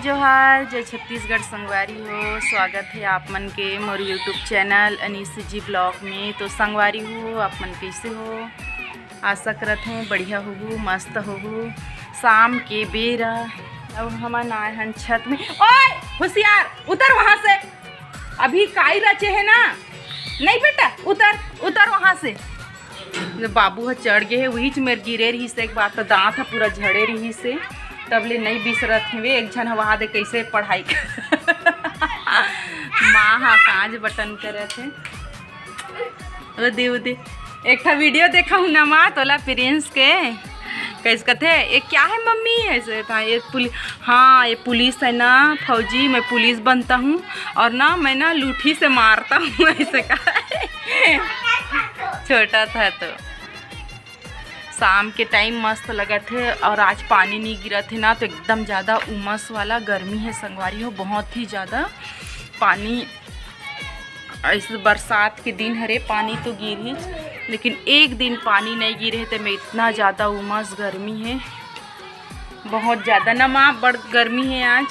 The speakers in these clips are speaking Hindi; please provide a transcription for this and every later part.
जोहार, जय छत्तीसगढ़ संगवारी हो। स्वागत है आप मन के मोर यूट्यूब चैनल अनीस जी ब्लॉग में। तो संगवारी हो, आप मन कैसे हो? आशा करत हूँ बढ़िया होगू, मस्त होगू। शाम के बेरा अब हमन आए हन छत में। ओए होशियार, उतर वहाँ से। अभी काई रचे है ना? नहीं बेटा, उतर उतर वहाँ से। बाबू ह चढ़ गए है, वही च मेर गिरे रही से। एक बात तो दांत ह पूरा झड़े रही से, तब ले नहीं बिसरत हे। एक झन वहाँ दे कैसे पढ़ाई कर माँ हा कांच बटन करत है। दे एक था वीडियो देखा हूँ ना माँ, तोला प्रिंस के कैसे कहते ये क्या है मम्मी? ऐसे था ये पुलिस। हाँ ये पुलिस है ना, फौजी। मैं पुलिस बनता हूँ और ना मैं ना लूठी से मारता हूँ ऐसे कहा। छोटा था तो शाम के टाइम मस्त लगा थे। और आज पानी नहीं गिरा थे ना, तो एकदम ज़्यादा उमस वाला गर्मी है संगवारी हो, बहुत ही ज़्यादा पानी। इस बरसात के दिन हरे पानी तो गिर ही, लेकिन एक दिन पानी नहीं गिरे तो मैं इतना ज़्यादा उमस गर्मी है, बहुत ज़्यादा ना माँ। बड़ गर्मी है आज,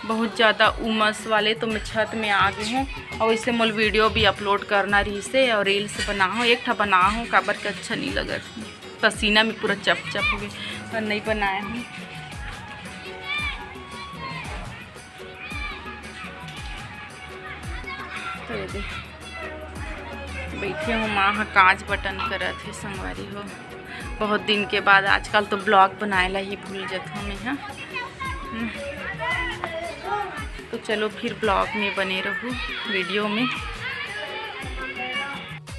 बहुत ज़्यादा उमस वाले। तो मैं छत में आ गई हूँ और इससे मोल वीडियो भी अपलोड करना रही से और रील्स बना हूँ। एक ठा बना हूँ, काबर के अच्छा नहीं लगा, पसीना में पूरा चप चप हो गई और नहीं बनाया हूँ। तो ये देख बैठे हूँ, माँ हाँ कांच बटन करत है संगवारी हो। बहुत दिन के बाद आजकल तो ब्लॉग बनाएला ही भूल जाता हूँ मैं। हाँ तो चलो फिर ब्लॉग में बने रहूँ, वीडियो में।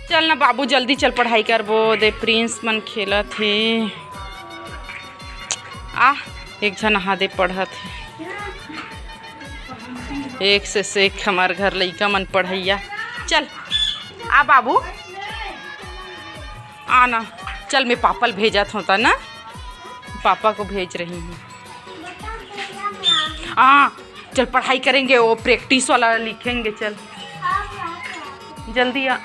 चल ना बाबू जल्दी चल, पढ़ाई करबो दे। प्रिंस मन खेला थे एक झन नहा दे पढ़त है। एक से एक हमार घर लइका मन पढ़ैया। चल आ बाबू आना, चल मैं पापा भेजा था ना, पापा को भेज रही हूँ। चल पढ़ाई करेंगे, वो प्रैक्टिस वाला लिखेंगे। चल जल्दी आ।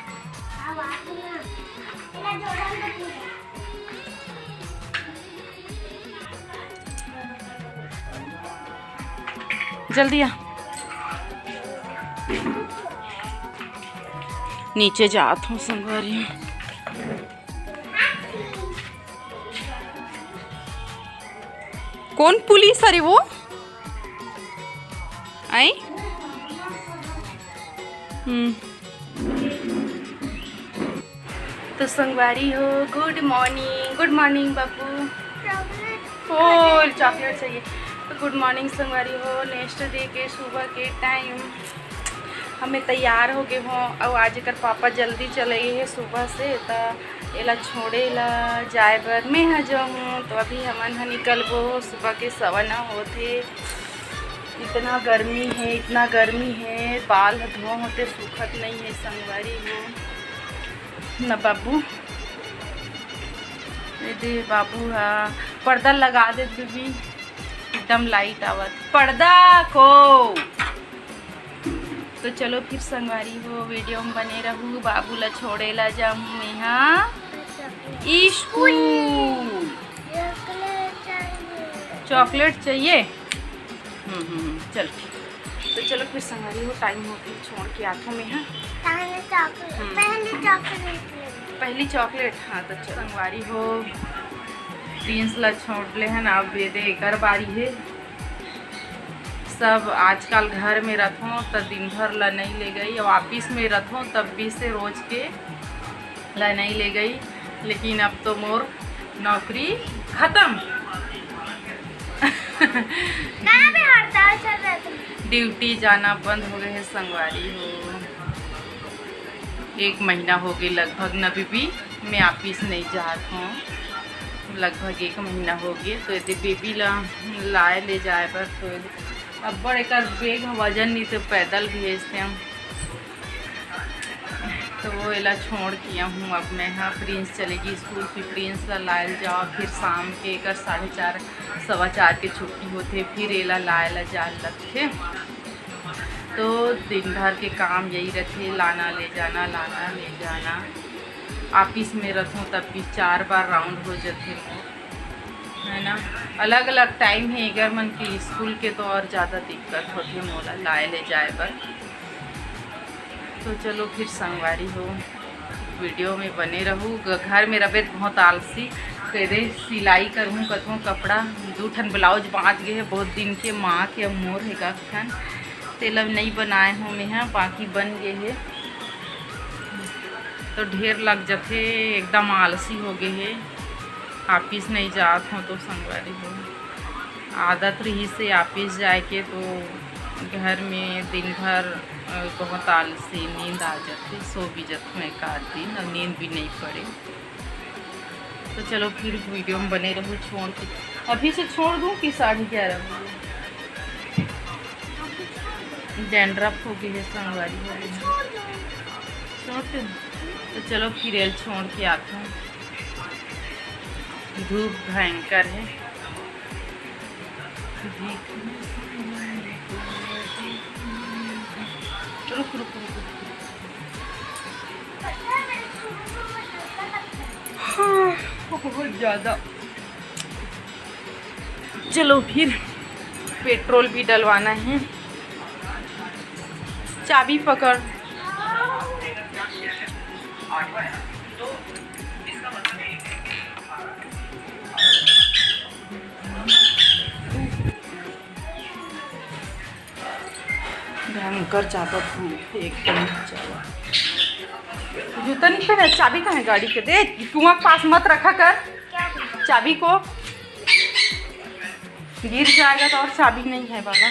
जल्दी आ, नीचे जात हूँ संगवारी। कौन पुलिस? अरे वो आई। तो संगवारी हो, गुड मॉर्निंग। गुड मॉर्निंग बाबू। फुल चॉकलेट चाहिए। तो गुड मॉर्निंग संगवारी हो। नेक्स्ट डे के सुबह के टाइम हमें तैयार हो गए हों। और आज कर पापा जल्दी चले गए हैं सुबह से, तो एला छोड़े ला जाए बर मैं हाँ जाऊँ। तो अभी हमन हाँ निकलबो, सुबह के 9:15 होते। इतना गर्मी है, इतना गर्मी है, बाल धो होते सूखत नहीं है संगवारी हो ना बाबू। दे बाबू हाँ पर्दा लगा दे बीबी, एकदम लाइट आवत पर्दा को। तो चलो फिर संगवारी हो, वीडियो में बने रहूँ। बाबू ला छोड़े ला जाऊँ मैं हाँ स्कूल। चॉकलेट चाहिए? चल तो चलो फिर संगवारी हो, टाइम हो गई, छोड़ के आता हूँ मैं। हाँ पहली चॉकलेट। हाँ तो चल संगवारी हो, प्रिंस ला छोड़ ले हैं ना, अब दे एकर बारी है। सब आजकल घर में रखो तो दिन भर ला नहीं ले गई, और ऑफिस में रखो तब भी से रोज के ला नहीं ले गई। लेकिन अब तो मोर नौकरी खत्म। ड्यूटी जाना बंद हो गए है संगवारी हो। 1 महीना हो गई लगभग न बीबी, मैं ऑफिस नहीं जात हूँ। लगभग 1 महीना हो गया। तो यदि बेबी लाए ले जाए पर तो अब बड़े कर बेग वजन नहीं तो पैदल भेजते हम। तो वो एला छोड़ किया हूँ अब मैं। हाँ प्रिंस चलेगी स्कूल, फिर प्रिंस ला लायल जाओ, फिर शाम के कर 4:30 4:15 के छुट्टी होते, फिर एला लायल जाल लगते। तो दिन भर के काम यही रहते, लाना ले जाना, लाना ले जाना। ऑफिस में रहूँ तब भी 4 बार राउंड हो जाते। है ना। अलग अलग टाइम है अगर मन की स्कूल के तो और ज़्यादा दिक्कत होती है मोला लाए ले जाए पर। तो चलो फिर संगवारी हो वीडियो में बने रहूँ। घर में रबे बहुत आलसी कदे सिलाई करूँ कतों कपड़ा 2 ठन ब्लाउज बाँच गए हैं बहुत दिन के माँ के मोर है का ठन तेल नहीं बनाए हूँ मैं यहाँ बाकी बन गए है तो ढेर लग जाते एकदम आलसी हो गए है। ऑफिस नहीं जात हूँ तो संगवारी हो आदत रही से ऑफिस जाए के तो घर में दिन भर बहुत आलसी नींद आ जाती सो भी जाती मैं एक दिन और नींद भी नहीं पड़े। तो चलो फिर वीडियो में बने रहूँ छोड़ के अभी से छोड़ दूँ कि 11:30 बजे डैंड्रफ हो गई है संगवारी हो गई छोड़ दूँ। तो चलो फिर एल छोड़ के आता हूँ। धूप भयंकर है रुक रुक रुक हाँ, बहुत ज़्यादा। चलो फिर पेट्रोल भी डलवाना है। चाबी पकड़ भयंकर ज़्यादा धूप एकदम ज़्यादा। जूता नहीं पहना चाबी कहाँ है गाड़ी के दे कुआं पास मत रखा कर चाबी को गिर जाएगा तो और चाबी नहीं है बाबा।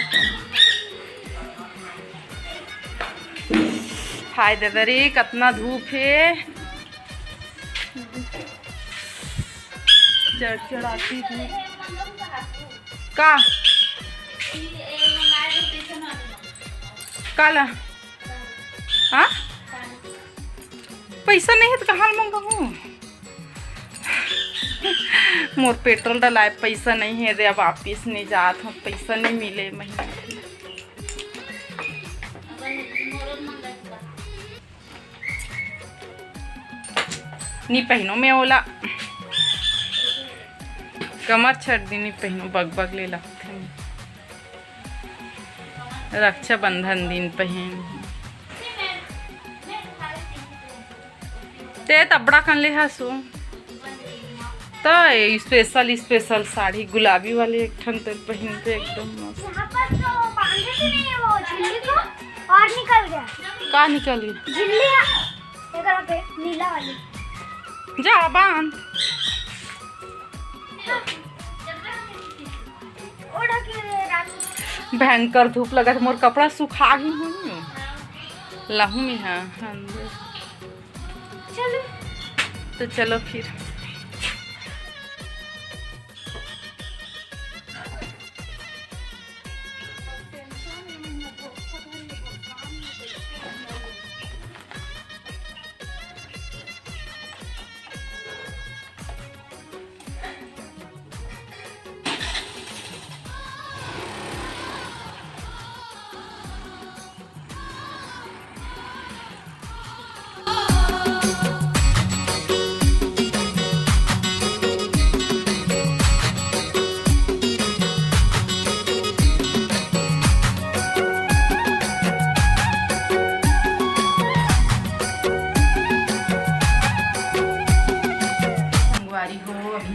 हाय दादा रे कितना धूप है चढ़ाती धूप का काला हाँ पैसा नहीं है तो कहाँ मंगाऊँ मोर पेट्रोल डलाए पैसा नहीं है दे अब वापिस नहीं जात हूँ पैसा नहीं मिले महीने नहीं पहनो मैं ओला कमर छट दी नहीं पहनो बग बग ले लगते रक्षाबंधन दिन पहन ते तबड़ा कन ले हसू तो स्पेशल साड़ी गुलाबी वाले एक ठन तो पहनते एकदम मस्त। और निकल गया का निकल गया झिल्ली नीला वाली जा बांध भयंकर धूप लगा मोर कपड़ा सुखा गई हूँ लहू में हाँ अंदर। चलो तो चलो फिर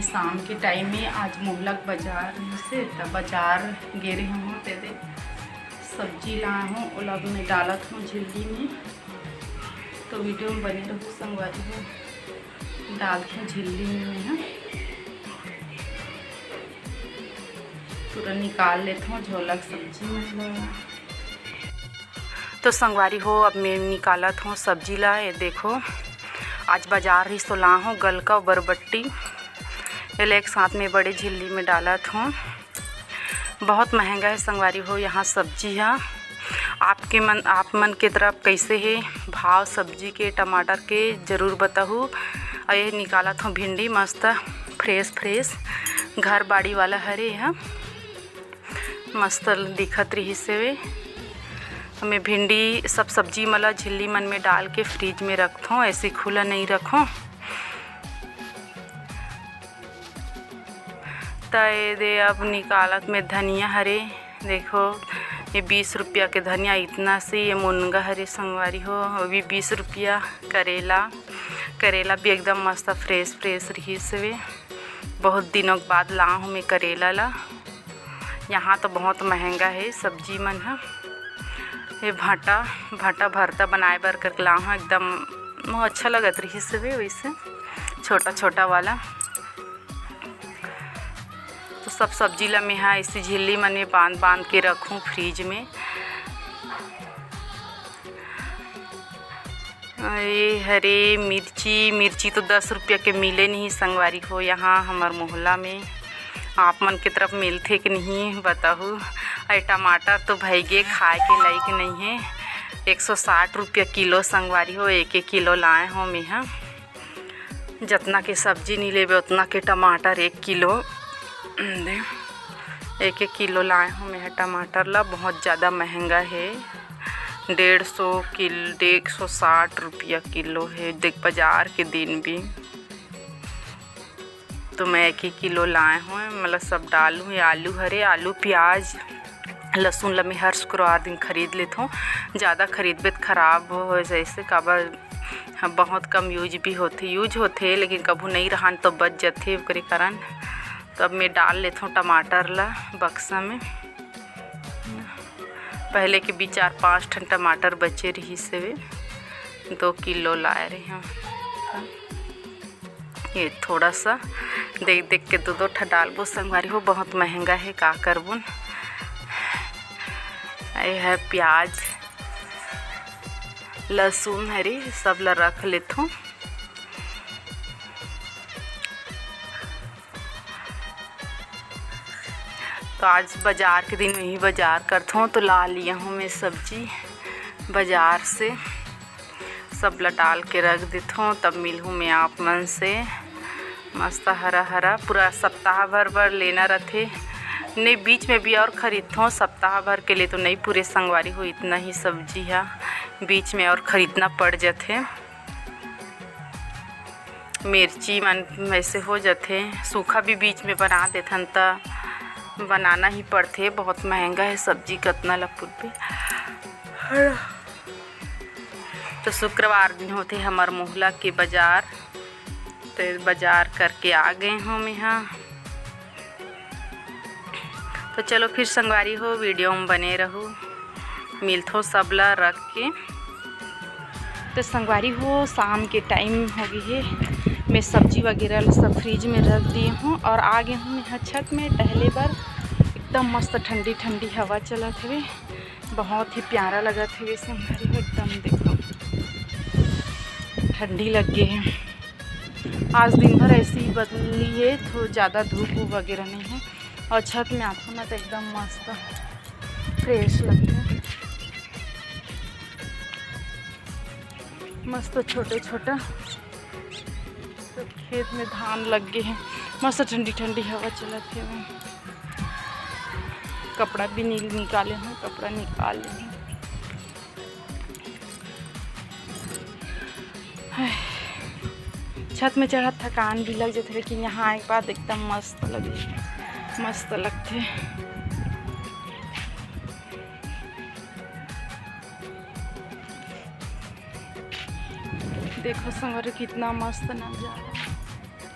शाम के टाइम में आज मुगलक बाजार से तब बाजार गे रही हूँ ते दे सब्जी लाए हूँ ओलब में डालत हूँ झिल्ली में तो वीडियो में बने रहो संगवारी हो डालती हूँ झिल्ली में है तुरंत निकाल लेता हूँ झोलक सब्जी मतलब। तो संगवारी हो अब मैं निकालत हूँ सब्जी ला ये देखो आज बाजार ही तो ला हूँ गलका बरबट्टी ये एक साथ में बड़े झिल्ली में डाला था। बहुत महंगा है संगवारी हो यहाँ सब्जी है। आप मन के तरफ कैसे है भाव सब्जी के टमाटर के ज़रूर बताऊँ। और ये निकाला था भिंडी मस्त फ्रेश घर बाड़ी वाला हरे है मस्त दिखत रही से वे हमें भिंडी सब सब्जी मला झिल्ली मन में डाल के फ्रिज में रखता हूँ ऐसे खुला नहीं रखूँ। ये दे अब निकालत में धनिया हरे, देखो ये 20 रुपया के धनिया इतना से। ये मुनगा हरे संगवारी हो, वो भी 20 रुपया। करेला भी एकदम मस्त फ्रेश रही से। बहुत दिनों के बाद ला हूँ मैं करेला ला। यहाँ तो बहुत महंगा है सब्जी मन है। ये भाटा भरता बनाए बर कर ला हूँ, एकदम अच्छा लगत रही से वैसे छोटा वाला। तो सब सब्जी ला मैं यहाँ इसी झिल्ली मन में बांध के रखूँ फ्रिज में। ये हरे मिर्ची तो 10 रुपया के मिले नहीं संगवारी हो यहाँ हमार मोहल्ला में। आप मन के तरफ मिलते कि नहीं बताहू। और टमाटर तो भैगे खाए के लायक नहीं है, 160 रुपया किलो संगवारी हो। 1 किलो लाए हो मैं यहाँ। जितना के सब्जी नहीं लेबे उतना के टमाटर 1 किलो दे। 1 किलो लाए हूँ मैं टमाटर ला। बहुत ज़्यादा महंगा है, 160 रुपया किलो है देख बाज़ार के दिन भी। तो मैं 1 किलो लाए हूँ, मतलब सब डालूँ। ये आलू हरे, आलू प्याज लहसुन ला मैं हर शुक्रवार दिन खरीद लेता हूँ। ज़्यादा खरीदबे तो ख़राब हो जैसे काबर बहुत कम यूज होते लेकिन कभू नहीं रहन तो बच जाते ओकरे कारण। तो अब मैं डाल लेता हूँ टमाटर ला बक्सा में। पहले के भी 4-5 ठन टमाटर बचे रही से 2 किलो लाए रहे हैं। ये थोड़ा सा देख के 2 ठा डालबो संगवारी हो। बहुत महंगा है का करबो। ये है प्याज लहसुन हरी सब ला रख लेता हूँ। तो आज बाज़ार के दिन में ही बाज़ार करता हूँ। तो ला लिया हूँ मैं सब्जी बाज़ार से, सब ला डाल के रख देता हूँ। तब मिलूँ मैं आप मन से। मस्त हरा पूरा सप्ताह भर लेना रहते नहीं। बीच में भी और ख़रीदता हूँ, सप्ताह भर के लिए तो नहीं पूरे संगवारी हो। इतना ही सब्जी है, बीच में और ख़रीदना पड़ जाते। मिर्ची मन वैसे हो जाते, सूखा भी बीच में बना देथन तो बनाना ही पड़ते। बहुत महंगा है सब्जी कतना लपुर पे। तो शुक्रवार दिन होते हमार मोहल्ला के बाज़ार। तो बाज़ार करके आ गए हूँ मैं यहाँ। तो चलो फिर संगवारी हो वीडियो में बने रहो, मिलतो सबला रख के। तो संगवारी हो शाम के टाइम हो गई है। मैं सब्जी वगैरह सब फ्रिज में रख दी हूँ और आ गई हूँ यहाँ छत में टहले पर। एकदम मस्त ठंडी हवा चलत है, बहुत ही प्यारा लगत है संगवारी हो। एकदम देखो ठंडी लग गई है। आज दिन भर ऐसी ही बदली है, तो ज़्यादा धूप वगैरह नहीं है। और छत में आता हूँ ना तो एकदम मस्त फ्रेश लगता है। मस्त छोटे तो खेत में धान लग गए हैं। मस्त ठंडी हवा चलती है। कपड़ा भी निकाले हैं, कपड़ा निकाल ले। छत में चढ़ा थकान भी लग जाते, लेकिन यहाँ एक बात एकदम मस्त लगते। देखो संगवारी कितना मस्त नजारा।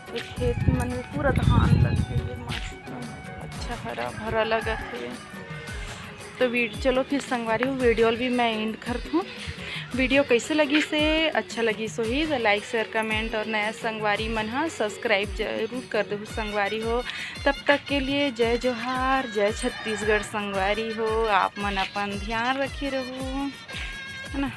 तो खेत में पूरा धान लगे है, मस्त अच्छा हरा भरा लगा है। तो चलो फिर संगवारी वीडियो भी मैं एंड करती हूँ। वीडियो कैसे लगी से अच्छा लगी सो ही लाइक शेयर कमेंट और नया संगवारी मन हा सब्सक्राइब जरूर कर दो संगवारी हो। तब तक के लिए जय जोहार, जय छत्तीसगढ़ संगवारी हो। आप मन अपन ध्यान रखे रहो, है ना।